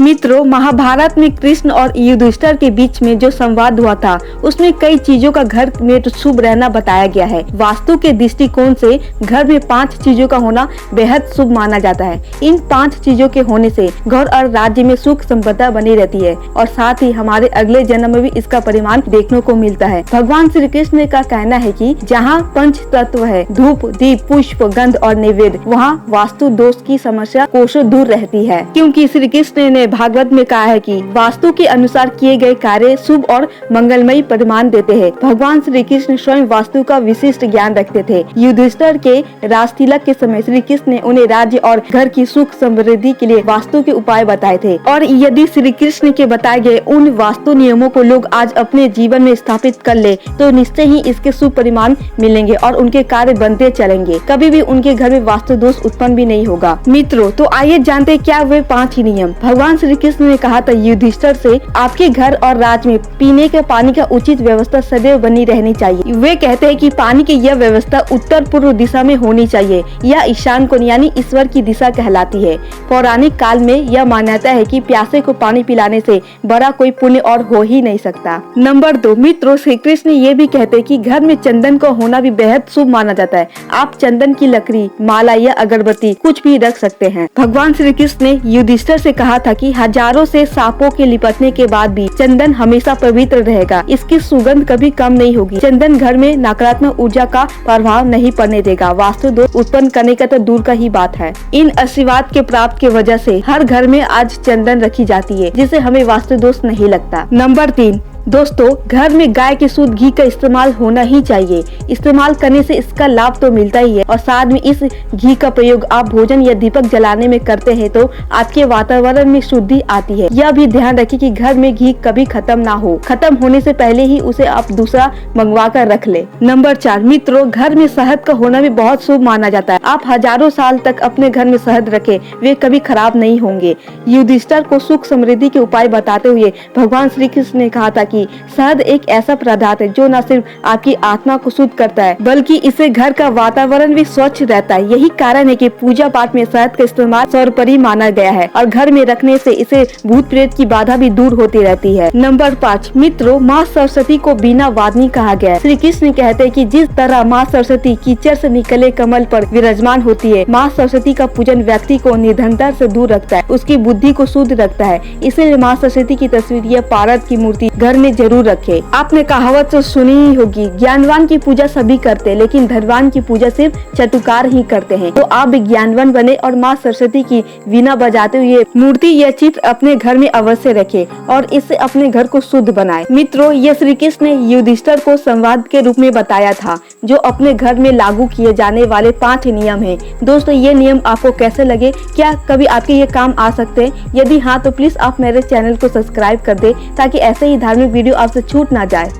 मित्रों, महाभारत में कृष्ण और युधिष्ठिर के बीच में जो संवाद हुआ था उसमें कई चीजों का घर में शुभ रहना बताया गया है। वास्तु के दृष्टिकोण से घर में 5 चीजों का होना बेहद शुभ माना जाता है। इन 5 चीजों के होने से घर और राज्य में सुख संपदा बनी रहती है और साथ ही हमारे अगले जन्म में भी इसका परिमाण देखने को मिलता है। भगवान श्री कृष्ण का कहना है कि जहाँ पंच तत्व है, धूप, दीप, पुष्प, गंध और नैवेद्य, वहाँ वास्तु दोष की समस्या कोसों दूर रहती है। क्योंकि श्री कृष्ण ने भागवत में कहा है कि वास्तु के अनुसार किए गए कार्य शुभ और मंगलमयी परिणाम देते हैं। भगवान श्री कृष्ण स्वयं वास्तु का विशिष्ट ज्ञान रखते थे। युधिष्ठिर के राज तिलक के समय श्री कृष्ण ने उन्हें राज्य और घर की सुख समृद्धि के लिए वास्तु के उपाय बताए थे और यदि श्री कृष्ण के बताए गए उन वास्तु नियमों को लोग आज अपने जीवन में स्थापित कर ले तो निश्चय ही इसके शुभ परिणाम मिलेंगे और उनके कार्य बनते चलेंगे। कभी भी उनके घर में वास्तु दोष उत्पन्न भी नहीं होगा। मित्रों, तो आइए जानते क्या वे 5 ही नियम। भगवान श्री कृष्ण ने कहा था युधिष्ठिर से, आपके घर और राज्य में पीने के पानी का उचित व्यवस्था सदैव बनी रहनी चाहिए। वे कहते हैं कि पानी की यह व्यवस्था उत्तर पूर्व दिशा में होनी चाहिए। यह ईशान कोण यानी ईश्वर की दिशा कहलाती है। पौराणिक काल में यह मान्यता है कि प्यासे को पानी पिलाने से बड़ा कोई पुण्य और हो ही नहीं सकता। नंबर 2, मित्रों, श्री कृष्ण ये भी कहते हैं कि घर में चंदन का होना भी बेहद शुभ माना जाता है। आप चंदन की लकड़ी, माला या अगरबत्ती कुछ भी रख सकते हैं। भगवान श्री कृष्ण ने युधिष्ठिर से कहा था कि हजारों से सांपों के लिपटने के बाद भी चंदन हमेशा पवित्र रहेगा। इसकी सुगंध कभी कम नहीं होगी। चंदन घर में नकारात्मक ऊर्जा का प्रभाव नहीं पड़ने देगा। वास्तु दोष उत्पन्न करने का तो दूर का ही बात है। इन आशीर्वाद के प्राप्त की वजह से हर घर में आज चंदन रखी जाती है, जिससे हमें वास्तु दोष नहीं लगता। नंबर 3, दोस्तों, घर में गाय के शुद्ध घी का इस्तेमाल होना ही चाहिए। इस्तेमाल करने से इसका लाभ तो मिलता ही है और साथ में इस घी का प्रयोग आप भोजन या दीपक जलाने में करते हैं तो आपके वातावरण में शुद्धि आती है। यह भी ध्यान रखें कि घर में घी कभी खत्म ना हो। खत्म होने से पहले ही उसे आप दूसरा मंगवा कर रख ले। नंबर 4, मित्रों, घर में शहद का होना भी बहुत शुभ माना जाता है। आप हजारों साल तक अपने घर में शहद रखें, वे कभी खराब नहीं होंगे। युधिष्ठिर को सुख समृद्धि के उपाय बताते हुए भगवान श्री कृष्ण ने कहा था कि शहद एक ऐसा पदार्थ है जो न सिर्फ आपकी आत्मा को शुद्ध करता है बल्कि इससे घर का वातावरण भी स्वच्छ रहता है। यही कारण है कि पूजा पाठ में शहद का इस्तेमाल सर्वोपरि माना गया है और घर में रखने से इसे भूत प्रेत की बाधा भी दूर होती रहती है। नंबर 5, मित्रों, माँ सरस्वती को बीना वादनी कहा गया है। श्री कृष्ण कहते हैं कि जिस तरह माँ सरस्वती कीचड़ से निकले कमल पर विराजमान होती है, माँ सरस्वती का पूजन व्यक्ति को निर्धनता से दूर रखता है, उसकी बुद्धि को शुद्ध रखता है। इसलिए माँ सरस्वती की तस्वीर या पारद की मूर्ति घर में जरूर रखें। आपने कहावत तो सुनी ही होगी, ज्ञानवान की पूजा सभी करते हैं लेकिन धनवान की पूजा सिर्फ चटुकार ही करते हैं। तो आप भी ज्ञानवान बने और माँ सरस्वती की वीणा बजाते हुए मूर्ति या चित्र अपने घर में अवश्य रखें और इससे अपने घर को शुद्ध बनाएं। मित्रों, ये श्री कृष्ण ने युधिष्ठिर को संवाद के रूप में बताया था जो अपने घर में लागू किए जाने वाले 5 नियम है। दोस्तों, ये नियम आपको कैसे लगे? क्या कभी आपके ये काम आ सकते हैं? यदि हाँ तो प्लीज आप मेरे चैनल को सब्सक्राइब कर दे ताकि ऐसे ही धार्मिक वीडियो आपसे छूट ना जाए।